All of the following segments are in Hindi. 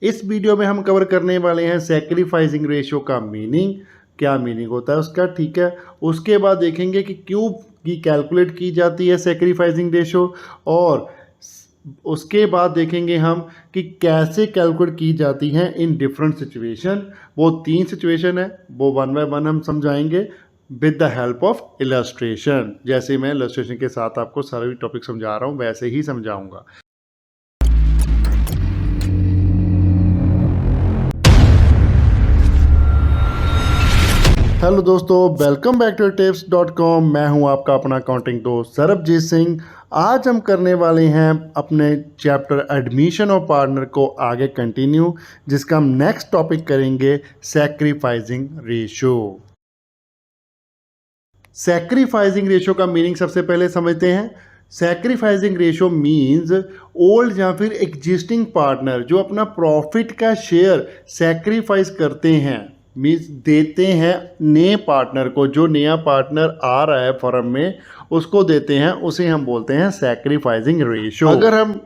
इस वीडियो में हम कवर करने वाले हैं सैक्रिफाइसिंग रेशियो का मीनिंग, क्या मीनिंग होता है उसका, ठीक है। उसके बाद देखेंगे कि क्यों की कैलकुलेट की जाती है सैक्रिफाइसिंग रेशियो, और उसके बाद देखेंगे हम कि कैसे कैलकुलेट की जाती हैं इन डिफरेंट सिचुएशन। वो 3 सिचुएशन है, वो वन बाय वन हम समझाएंगे with the help of illustration. जैसे मैं इलस्ट्रेशन के साथ आपको सारे टॉपिक समझा रहा हूँ वैसे ही समझाऊंगा। हेलो दोस्तों, वेलकम बैक टू tips.com। मैं हूं आपका अपना अकाउंटिंग दोस्त सरबजीत सिंह। आज हम करने वाले हैं अपने चैप्टर एडमिशन ऑफ पार्टनर को आगे कंटिन्यू, जिसका हम नेक्स्ट टॉपिक करेंगे सैक्रिफाइसिंग रेशियो। सैक्रिफाइसिंग रेशियो का मीनिंग सबसे पहले समझते हैं। सैक्रिफाइसिंग रेशियो मीन्स ओल्ड या फिर एग्जिस्टिंग पार्टनर जो अपना प्रॉफिट का शेयर सैक्रिफाइस करते हैं, मीन्स देते हैं नए पार्टनर को। जो नया पार्टनर आ रहा है फर्म में उसको देते हैं, उसे हम बोलते हैं सैक्रिफाइसिंग रेशियो। अगर हम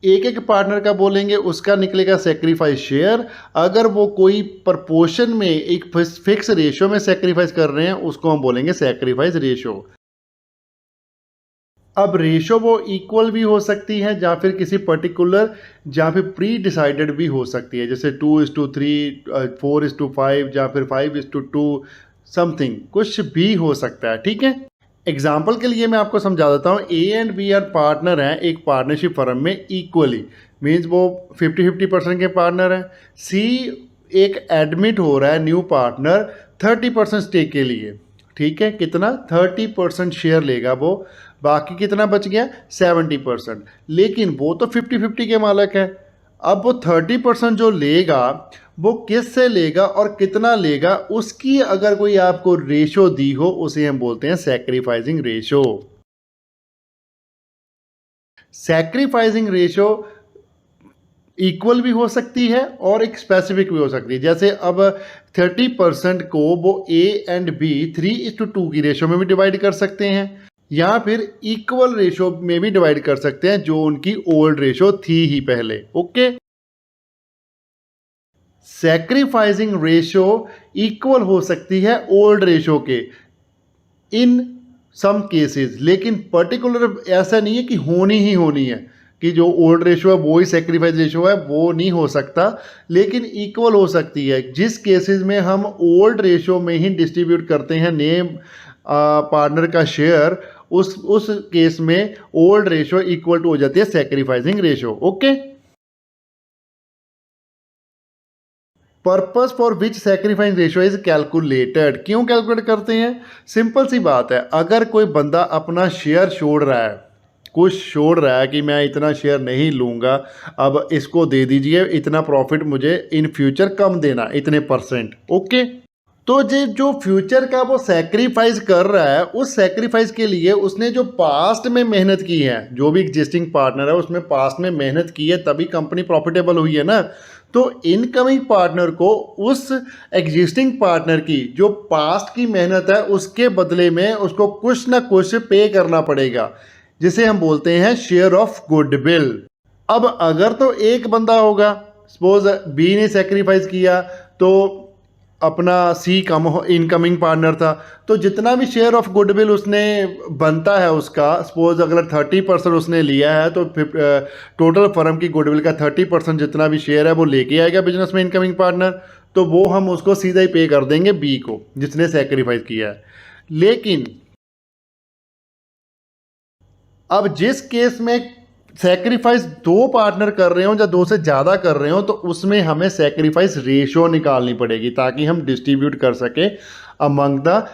एक एक पार्टनर का बोलेंगे उसका निकलेगा सैक्रिफाइस शेयर। अगर वो कोई प्रपोर्शन में एक फिक्स रेशियो में सैक्रिफाइस कर रहे हैं उसको हम बोलेंगे सैक्रिफाइस रेशियो। अब रेशो वो इक्वल भी हो सकती है या फिर किसी पर्टिकुलर या फिर प्री डिसाइडेड भी हो सकती है, जैसे 2:3, 4:5 या फिर 5:2 समथिंग, कुछ भी हो सकता है, ठीक है। एग्जाम्पल के लिए मैं आपको समझा देता हूँ। A and B are partner हैं एक पार्टनरशिप फर्म में इक्वली, मीन्स वो 50-50% के पार्टनर हैं। सी एक एडमिट हो रहा है न्यू पार्टनर 30% स्टेक के लिए, ठीक है। कितना? 30% शेयर लेगा वो, बाकी कितना बच गया? 70%। लेकिन वो तो 50-50 के मालिक है। अब वो 30% जो लेगा वो किस से लेगा और कितना लेगा, उसकी अगर कोई आपको रेशो दी हो उसे हम बोलते हैं sacrificing ratio. Sacrificing ratio equal भी हो सकती है और एक स्पेसिफिक भी हो सकती है। जैसे अब 30% को वो ए एंड बी 3:2 की रेशो में भी डिवाइड कर सकते हैं, या फिर इक्वल रेशो में भी डिवाइड कर सकते हैं जो उनकी ओल्ड रेशो थी ही पहले, ओके। सैक्रिफाइसिंग रेशो इक्वल हो सकती है ओल्ड रेशो के इन सम केसेस, लेकिन पर्टिकुलर ऐसा नहीं है कि होनी ही होनी है कि जो ओल्ड रेशो है वो ही सैक्रिफाइस रेशो है, वो नहीं हो सकता। लेकिन इक्वल हो सकती है जिस केसेस में हम ओल्ड रेशो में ही डिस्ट्रीब्यूट करते हैं नेम पार्टनर का शेयर, उस केस में ओल्ड रेशो इक्वल टू हो जाती है sacrificing ratio, okay. Purpose for which sacrifice ratio is calculated, क्यों कैलकुलेट करते हैं? सिंपल सी बात है, अगर कोई बंदा अपना शेयर छोड़ रहा है, कुछ छोड़ रहा है कि मैं इतना शेयर नहीं लूँगा, अब इसको दे दीजिए, इतना प्रॉफिट मुझे इन फ्यूचर कम देना, इतने %, ओके। तो जो फ्यूचर का वो सैक्रिफाइस कर रहा है, उस सैक्रिफाइस के लिए उसने जो पास्ट में मेहनत की है, जो भी एग्जिस्टिंग पार्टनर है उसमें पास्ट में मेहनत की है तभी कंपनी प्रॉफिटेबल हुई है ना। तो इनकमिंग पार्टनर को उस एग्जिस्टिंग पार्टनर की जो पास्ट की मेहनत है उसके बदले में उसको कुछ ना कुछ पे करना पड़ेगा, जिसे हम बोलते हैं शेयर ऑफ गुडविल। अब अगर तो एक बंदा होगा, सपोज बी ने सेक्रीफाइस किया तो अपना सी कम इनकमिंग पार्टनर था, तो जितना भी शेयर ऑफ गुडविल उसने बनता है उसका, सपोज अगर 30% उसने लिया है तो टोटल फर्म की गुडविल का 30% जितना भी शेयर है वो लेके आएगा बिजनेस में इनकमिंग पार्टनर, तो वो हम उसको सीधा ही पे कर देंगे बी को जिसने सेक्रीफाइस किया है। लेकिन अब जिस केस में सेक्रीफाइस 2 पार्टनर कर रहे हो या 2 से ज़्यादा कर रहे हो, तो उसमें हमें सेक्रीफाइस रेशो निकालनी पड़ेगी ताकि हम डिस्ट्रीब्यूट कर सके अमंग द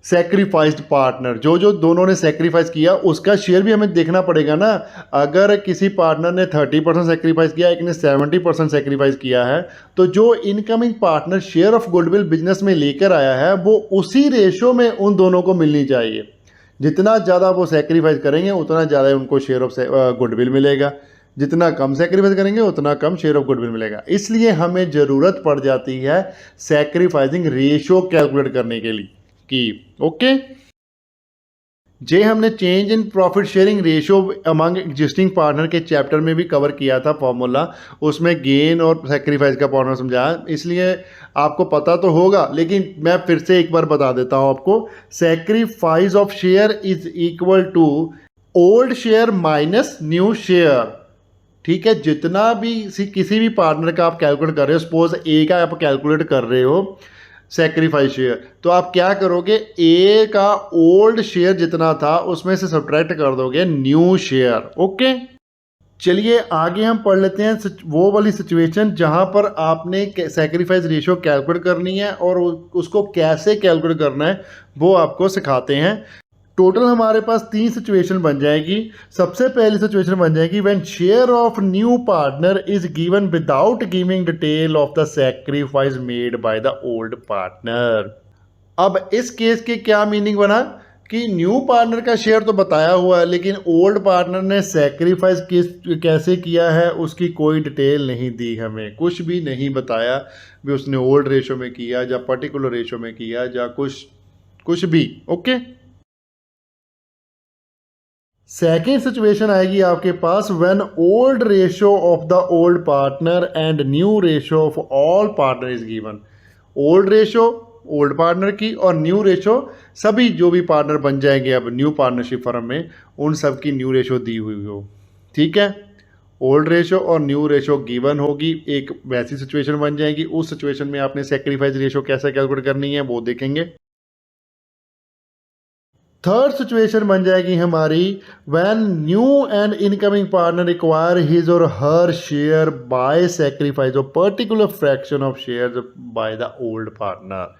सेक्रीफाइस्ड पार्टनर। जो दोनों ने सेक्रीफाइस किया उसका शेयर भी हमें देखना पड़ेगा ना। अगर किसी पार्टनर ने 30% सेक्रीफाइस किया, एक ने 70% सेक्रीफाइस किया है, तो जो incoming partner share of goodwill business में लेकर आया है वो उसी रेशो में उन दोनों को मिलनी चाहिए। जितना ज़्यादा वो सेक्रीफाइस करेंगे उतना ज़्यादा उनको शेयर ऑफ गुडविल मिलेगा, जितना कम सेक्रीफाइस करेंगे उतना कम शेयर ऑफ गुडविल मिलेगा। इसलिए हमें ज़रूरत पड़ जाती है सेक्रीफाइसिंग रेशो कैलकुलेट करने के लिए कि ओके। जे हमने change in profit sharing ratio among existing partner के चैप्टर में भी कवर किया था फॉर्मूला, उसमें गेन और सेक्रीफाइस का फॉर्मूला समझाया, इसलिए आपको पता तो होगा, लेकिन मैं फिर से एक बार बता देता हूँ आपको। Sacrifice of share is equal to old share minus new share. ठीक है, जितना भी किसी भी पार्टनर का आप कैलकुलेट कर रहे हो, सपोज ए का आप कैलकुलेट कर रहे हो सेक्रीफाइस शेयर, तो आप क्या करोगे, ए का ओल्ड शेयर जितना था उसमें से सब्ट्रैक्ट कर दोगे न्यू शेयर। ओके, चलिए आगे हम पढ़ लेते हैं वो वाली सिचुएशन जहां पर आपने सेक्रीफाइस रेशियो कैलकुलेट करनी है और उसको कैसे कैलकुलेट करना है वो आपको सिखाते हैं। टोटल हमारे पास 3 सिचुएशन बन जाएगी। सबसे पहली सिचुएशन बन जाएगी when share of new partner is given without giving detail of the sacrifice made by the old partner. अब इस केस के क्या मीनिंग बना कि न्यू पार्टनर का शेयर तो बताया हुआ है, लेकिन ओल्ड पार्टनर ने सैक्रिफाइस कैसे किया है उसकी कोई डिटेल नहीं दी, हमें कुछ भी नहीं बताया भी उसने ओल्ड रेशो में किया या पर्टिकुलर रेशो में किया या कुछ भी। ओके, सेकेंड सिचुएशन आएगी आपके पास when old ratio of the old partner and new ratio of all partner is given. Old ratio old partner की और न्यू रेशियो सभी जो भी पार्टनर बन जाएंगे अब न्यू पार्टनरशिप फर्म में, उन सब की न्यू रेशियो दी हुई हो। ठीक है, ओल्ड रेशियो और न्यू रेशियो गिवन होगी, एक वैसी सिचुएशन बन जाएगी। उस सिचुएशन में आपने सेक्रीफाइस रेशियो कैसे कैलकुलेट करनी है वो देखेंगे। थर्ड सिचुएशन बन जाएगी हमारी when new and incoming partner require his और her share by sacrifice of particular fraction of shares by the old partner.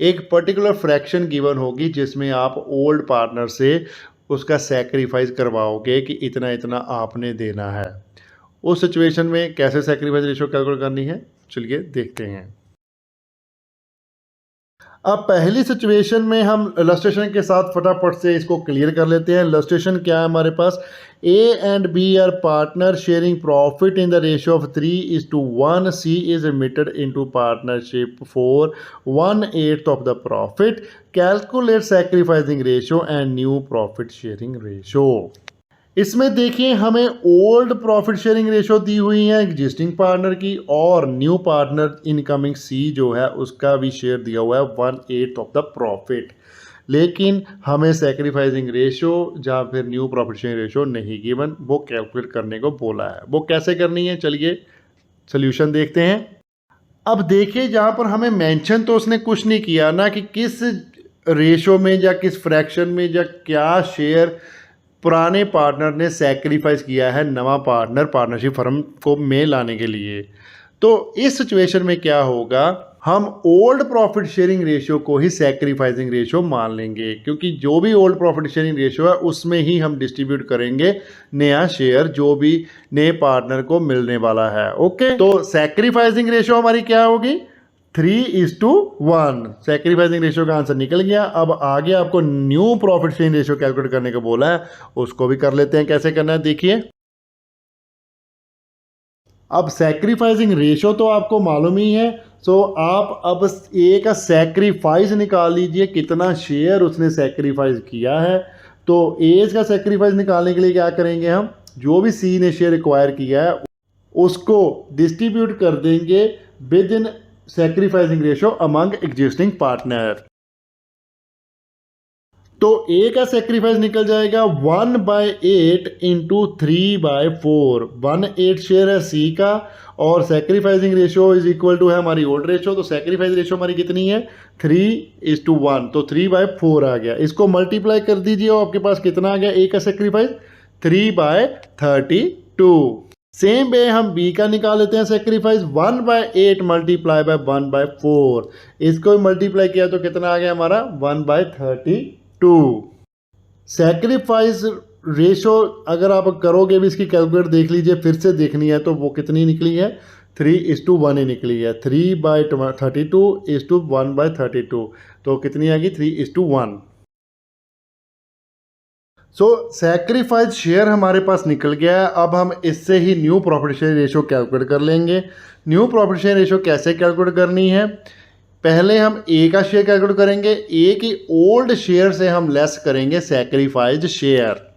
एक पर्टिकुलर फ्रैक्शन गिवन होगी जिसमें आप ओल्ड पार्टनर से उसका सेक्रीफाइस करवाओगे कि इतना इतना आपने देना है। उस सिचुएशन में कैसे सेक्रीफाइस रेशियो कैलकुलेट करनी है चलिए देखते हैं। अब पहली सिचुएशन में हम इलस्ट्रेशन के साथ फटाफट से इसको क्लियर कर लेते हैं। इलस्ट्रेशन क्या है हमारे पास, A and B are partner sharing profit in the ratio of 3:1। C is admitted into partnership for 1/8 of the profit. Calculate sacrificing ratio and new profit sharing ratio. इसमें देखिए हमें ओल्ड प्रॉफिट शेयरिंग रेशियो दी हुई है एग्जिस्टिंग पार्टनर की, और न्यू पार्टनर इनकमिंग सी जो है उसका भी शेयर दिया हुआ है 1/8 ऑफ द प्रॉफिट। लेकिन हमें सैक्रिफाइसिंग रेशियो या फिर न्यू प्रॉफिट शेयरिंग रेशियो नहीं गिवन, वो कैलकुलेट करने को बोला है। वो कैसे करनी है चलिए सोल्यूशन देखते हैं। अब देखिए जहाँ पर हमें मेंशन तो उसने कुछ नहीं किया ना कि किस रेशियो में या किस फ्रैक्शन में या क्या शेयर पुराने पार्टनर ने सैक्रिफाइस किया है नवा पार्टनर पार्टनरशिप फर्म को में लाने के लिए। तो इस सिचुएशन में क्या होगा, हम ओल्ड प्रॉफिट शेयरिंग रेशियो को ही सैक्रिफाइसिंग रेशियो मान लेंगे, क्योंकि जो भी ओल्ड प्रॉफिट शेयरिंग रेशियो है उसमें ही हम डिस्ट्रीब्यूट करेंगे नया शेयर जो भी नए पार्टनर को मिलने वाला है। ओके, तो सैक्रिफाइसिंग रेशियो हमारी क्या होगी 3:1। सैक्रिफाइसिंग रेशियो का आंसर निकल गया। अब आगे आपको new profit sharing ratio calculate करने को बोला है, उसको भी कर लेते हैं। कैसे करना है देखिए। अब सैक्रिफाइसिंग रेशियो तो आपको मालूम ही है, सो आप अब ए का सैक्रिफाइस निकाल लीजिए, कितना शेयर उसने सैक्रिफाइस किया है। तो ए का सैक्रिफाइस निकालने के लिए क्या करेंगे, हम जो भी सी ने शेयर एक्वायर किया है उसको डिस्ट्रीब्यूट कर देंगे with in sacrificing ratio among existing partner. तो ए का सैक्रिफाइस निकल जाएगा 1/8 इंटू 3/4। 1/8 शेयर है सी का और sacrificing ratio is equal to है हमारी ओल्ड रेशियो। तो सैक्रिफाइस रेशियो हमारी कितनी है 3:1, तो 3/4 आ गया। इसको मल्टीप्लाई कर दीजिए और आपके पास कितना आ गया ए का सैक्रिफाइस 3/32। सेम वे हम बी का निकाल लेते हैं सैक्रिफाइस 1/8 मल्टीप्लाई बाय 1/4। इसको मल्टीप्लाई किया तो कितना आ गया हमारा 1/32। सैक्रिफाइस रेशो अगर आप करोगे भी इसकी कैलकुलेट देख लीजिए, फिर से देखनी है तो वो कितनी निकली है 3:1 ही निकली है। 3/32 इज टू 1/32, तो कितनी आएगी 3:1। सो सैक्रिफाइस शेयर हमारे पास निकल गया है। अब हम इससे ही new profit share ratio calculate कर लेंगे। न्यू प्रॉफिट शेयर रेशियो कैसे कैलकुलेट करनी है, पहले हम ए का शेयर कैलकुलेट करेंगे, ए की ओल्ड शेयर से हम लेस करेंगे सैक्रिफाइस्ड शेयर।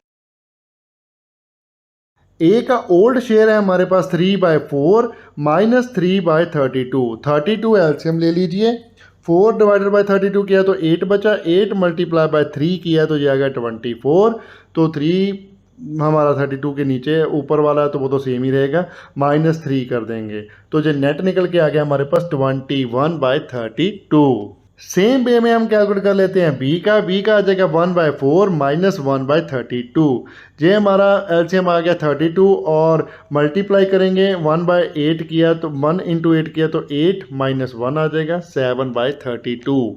ए का ओल्ड शेयर है हमारे पास 3/4 माइनस 3/32। 32 एलसीएम ले लीजिए, 4 डिवाइडेड बाई 32 किया तो 8 बचा, 8 मल्टीप्लाई बाय 3 किया तो जाएगा 24। तो 3 हमारा 32 के नीचे, ऊपर वाला है तो वो तो सेम ही रहेगा, -3 कर देंगे तो जो नेट निकल के आ गया हमारे पास 21/32। सेम वे में हम कैलकुलेट कर लेते हैं बी का आ जाएगा 1/4 माइनस 1/32। ये हमारा एलसीएम आ गया 32 और मल्टीप्लाई करेंगे 1/8 किया तो 1 × 8 किया तो 8 - 1 आ जाएगा 7/32।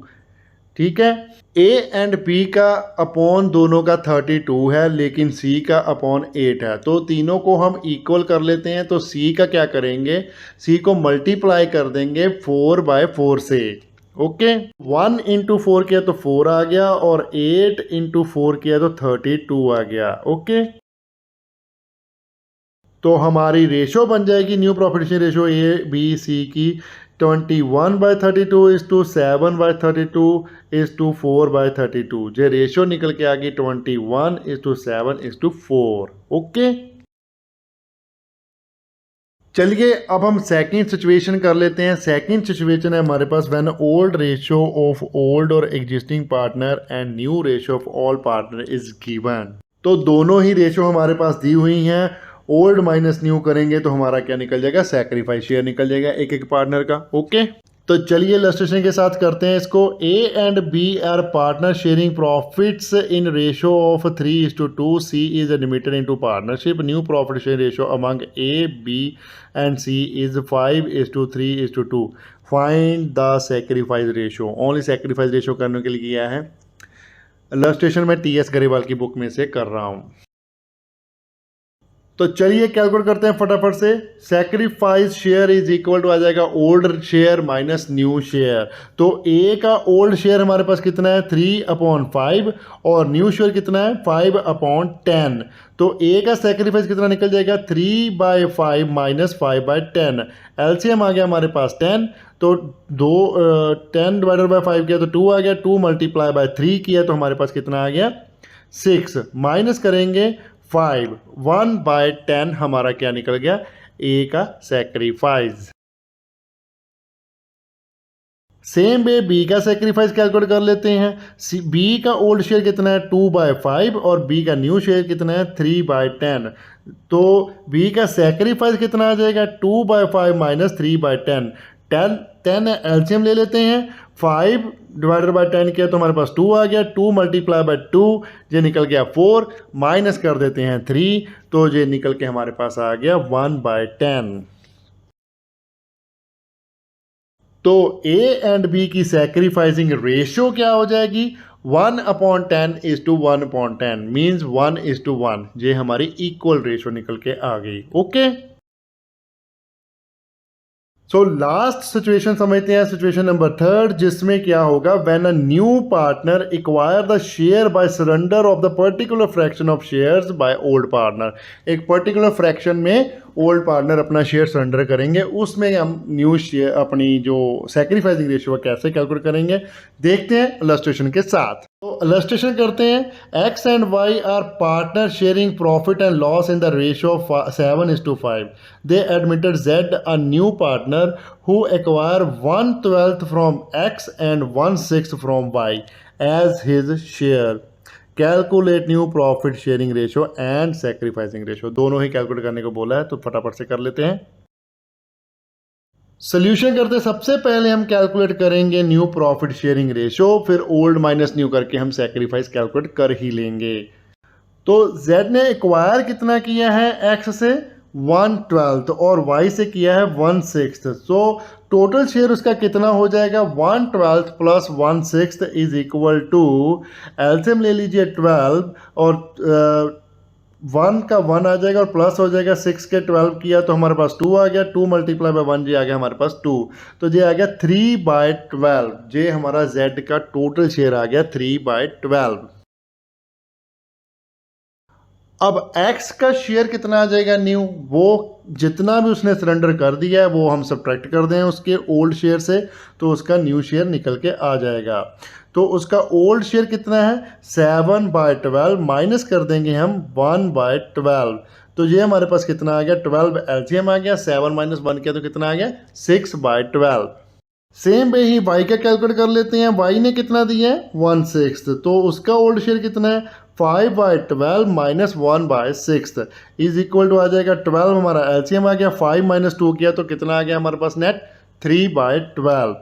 ठीक है, ए एंड बी का अपॉन दोनों का 32 है लेकिन सी का अपॉन 8 है, तो तीनों को हम इक्वल कर लेते हैं। तो सी का क्या करेंगे, सी को मल्टीप्लाई कर देंगे 4/4 से। ओके, 1 × 4 किया तो 4 आ गया और 8 × 4 किया तो 32 आ गया। ओके, तो हमारी रेशो बन जाएगी new profit share ratio A B C की 21/32 = 7/32 = 4/32। जो रेशो निकल के आ गई 21:7:4। ओके, चलिए अब हम सेकंड सिचुएशन कर लेते हैं। सेकंड सिचुएशन है हमारे पास when old ratio of old और existing partner and new ratio of all partner is given. तो दोनों ही रेशियो हमारे पास दी हुई हैं, ओल्ड माइनस न्यू करेंगे तो हमारा क्या निकल जाएगा, सैक्रिफाइस शेयर निकल जाएगा एक एक पार्टनर का। ओके, तो चलिए इलस्ट्रेशन के साथ करते हैं इसको। A and B are partner sharing profits in ratio of 3:2। C is admitted into partnership. New profit share ratio among A B and C is 5:3:2। Find the sacrifice ratio. Only sacrifice ratio करने के लिए किया है। इलस्ट्रेशन मैं टी एस गरेवाल की बुक में से कर रहा हूँ। तो चलिए कैलकुलेट करते हैं फटाफट से। Sacrifice share is equal to आ जाएगा old share minus new share. तो ए का ओल्ड शेयर हमारे पास कितना है 3/5 और न्यू शेयर कितना है 5/10। तो ए का सैक्रिफाइस कितना निकल जाएगा 3/5 माइनस 5/10। एलसीएम आ गया हमारे पास 10। तो 10 डिवाइडेड बाई 5 किया तो 2 आ गया, 2 मल्टीप्लाई बाय 3 किया तो हमारे पास कितना आ गया 6। माइनस करेंगे 5, 1/10 हमारा क्या निकल गया ए का सैक्रिफाइस। सेम वे बी का सैक्रिफाइस कैलकुलेट कर लेते हैं। बी का ओल्ड शेयर कितना है 2/5 और बी का न्यू शेयर कितना है 3/10। तो बी का सैक्रिफाइस कितना आ जाएगा 2/5 माइनस 3/10। 10 एलसीएम ले लेते हैं। 5 डिवाइडेड बाय 10 किया तो हमारे पास 2 आ गया, 2 मल्टीप्लाई बाय 2 ये निकल गया 4। माइनस कर देते हैं 3 तो ये निकल के हमारे पास आ गया 1/10। तो ए एंड बी की सैक्रिफाइसिंग रेशियो क्या हो जाएगी 1/10 = 1/10 मीन्स 1:1। ये हमारी इक्वल रेशियो निकल के आ गई। ओके, सो लास्ट सिचुएशन समझते हैं, सिचुएशन नंबर 3, जिसमें क्या होगा when a new partner acquire the share by surrender of the particular fraction of shares by old partner. एक पर्टिकुलर फ्रैक्शन में ओल्ड पार्टनर अपना शेयर सरेंडर करेंगे, उसमें हम न्यू शेयर अपनी जो सैक्रिफाइसिंग रेशियो है कैसे कैलकुलेट करेंगे देखते हैं इलस्ट्रेशन के साथ। तो इलस्ट्रेशन करते हैं। X and Y are partner sharing profit and loss in the ratio of 7:5। They admitted Z a new partner who acquire 1/12 from X and 1/6 from Y as his share। Calculate new profit sharing ratio and sacrificing ratio, दोनों ही कैलकुलेट करने को बोला है तो फटाफट से कर लेते हैं। सोल्यूशन करते सबसे पहले हम कैलकुलेट करेंगे न्यू प्रॉफिट शेयरिंग रेशियो, फिर ओल्ड माइनस न्यू करके हम सैक्रिफाइस कैलकुलेट कर ही लेंगे। तो Z ने एक्वायर कितना किया है X से 1/12 और Y से किया है 1/6। सो टोटल शेयर उसका कितना हो जाएगा 1/12 plus 1/6 is equal to, LCM ले लीजिए 12 और 1 का 1 आ जाएगा और प्लस हो जाएगा 6 के 12 किया तो हमारे पास 2 आ गया, 2 मल्टीप्लाई बाय 1 जी आ गया हमारे पास 2। तो ये आ गया 3/12। ये हमारा Z का टोटल शेयर आ गया 3/12। अब एक्स का शेयर कितना आ जाएगा न्यू, वो जितना भी उसने सरेंडर कर दिया है वो हम सब्ट्रैक्ट कर दें उसके ओल्ड शेयर से, तो उसका न्यू शेयर निकल के आ जाएगा। तो उसका ओल्ड शेयर कितना है 7/12 माइनस कर देंगे हम 1/12, तो ये हमारे पास कितना आ गया 12 एलसीएम आ गया, 7 माइनस 1 किया तो कितना आ गया 6/12। सेम वे ही y का कैलकुलेट कर लेते हैं, y ने कितना दिया है 1/6, तो उसका ओल्ड शेयर कितना है 5/12 माइनस 1/6 इज इक्वल टू आ जाएगा 12, हमारा एलसीएम आ गया, 5 माइनस 2 किया तो कितना आ गया हमारे पास नेट 3/12।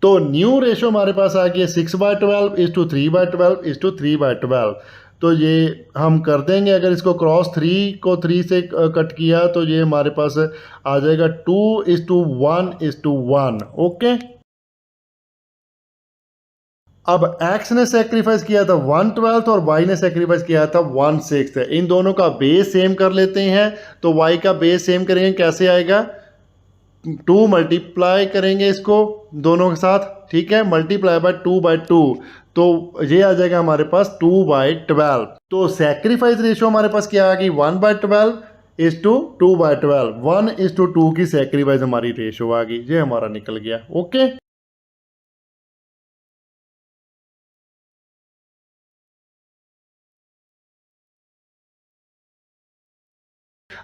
तो न्यू रेशो हमारे पास आ गया 6/12 इज टू 3/12 इज टू 3/12। तो ये हम कर देंगे, अगर इसको क्रॉस 3 को 3 से कट किया तो ये हमारे पास आ जाएगा 2:1:1। ओके, अब x ने सेक्रीफाइस किया था 1/12 और y ने सेक्रीफाइस किया था 1/6। इन दोनों का बेस सेम कर लेते हैं, तो y का बेस सेम करेंगे, कैसे आएगा 2 मल्टीप्लाई करेंगे इसको दोनों के साथ, ठीक है, मल्टीप्लाई बाय 2/2, तो ये आ जाएगा हमारे पास 2/12। तो सेक्रीफाइस रेशियो हमारे पास क्या आ गई 1/12 इज टू 2/12, 1:2 की सेक्रीफाइस हमारी रेशियो आ गई, ये हमारा निकल गया। ओके,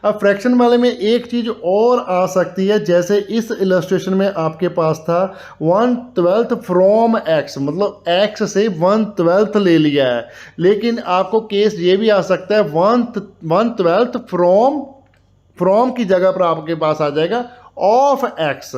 अब फ्रैक्शन वाले में एक चीज और आ सकती है, जैसे इस इलस्ट्रेशन में आपके पास था 1/12 फ्रॉम x, मतलब x से 1/12 ले लिया है, लेकिन आपको केस ये भी आ सकता है 1/12 फ्रॉम की जगह पर आपके पास आ जाएगा ऑफ x।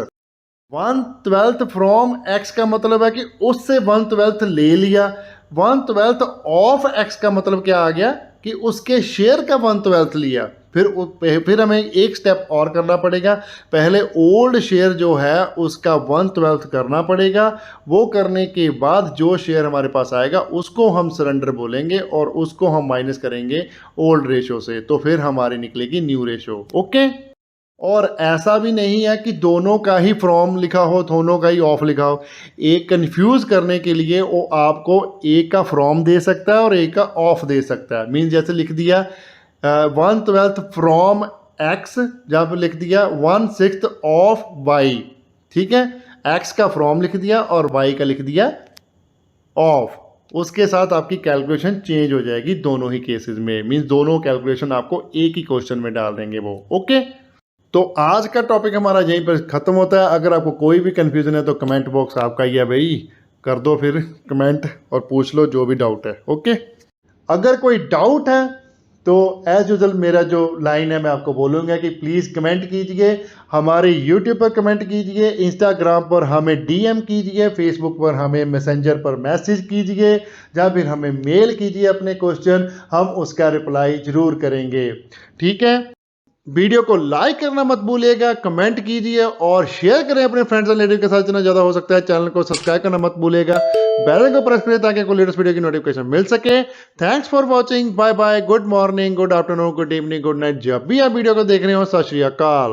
1/12 फ्रॉम x का मतलब है कि उससे 1/12 ले लिया, 1/12 ऑफ x का मतलब क्या आ गया कि उसके शेयर का 1/12 लिया। फिर हमें एक स्टेप और करना पड़ेगा, पहले ओल्ड शेयर जो है उसका 1/12 करना पड़ेगा, वो करने के बाद जो शेयर हमारे पास आएगा उसको हम सरेंडर बोलेंगे और उसको हम माइनस करेंगे ओल्ड रेशो से, तो फिर हमारी निकलेगी न्यू रेशो। ओके, और ऐसा भी नहीं है कि दोनों का ही फ्रॉम लिखा हो, दोनों का ही ऑफ लिखा हो, एक कंफ्यूज करने के लिए वो आपको एक का फ्रॉम दे सकता है और एक का ऑफ दे सकता है। मीन जैसे लिख दिया 1/12 फ्रॉम एक्स, जहाँ पर लिख दिया 1/6 ऑफ वाई, ठीक है, एक्स का फ्रॉम लिख दिया और वाई का लिख दिया ऑफ, उसके साथ आपकी कैलकुलेशन चेंज हो जाएगी दोनों ही केसेस में, मीन्स दोनों कैलकुलेशन आपको एक ही क्वेश्चन में डाल देंगे वो। ओके, तो आज का टॉपिक हमारा यहीं पर ख़त्म होता है। अगर आपको कोई भी कन्फ्यूज़न है तो कमेंट बॉक्स आपका ही है भाई, कर दो फिर कमेंट और पूछ लो जो भी डाउट है। ओके, अगर कोई डाउट है तो एज यूजल मेरा जो लाइन है मैं आपको बोलूँगा कि प्लीज़ कमेंट कीजिए, हमारे यूट्यूब पर कमेंट कीजिए, इंस्टाग्राम पर हमें डीएम कीजिए, फेसबुक पर हमें मैसेंजर पर मैसेज कीजिए, या फिर हमें मेल कीजिए अपने क्वेश्चन, हम उसका रिप्लाई ज़रूर करेंगे। ठीक है, वीडियो को लाइक करना मत भूलिएगा, कमेंट कीजिए और शेयर करें अपने फ्रेंड्स एंड रिलेटिव के साथ जितना ज़्यादा हो सकता है। चैनल को सब्सक्राइब करना मत भूलिएगा, बेल आइकन को प्रेस करें ताकि कोई लेटेस्ट वीडियो की नोटिफिकेशन मिल सके। Thanks for watching, bye bye, good morning, good afternoon, good evening, good night, जब भी आप वीडियो को देख रहे हो। सत श्री अकाल।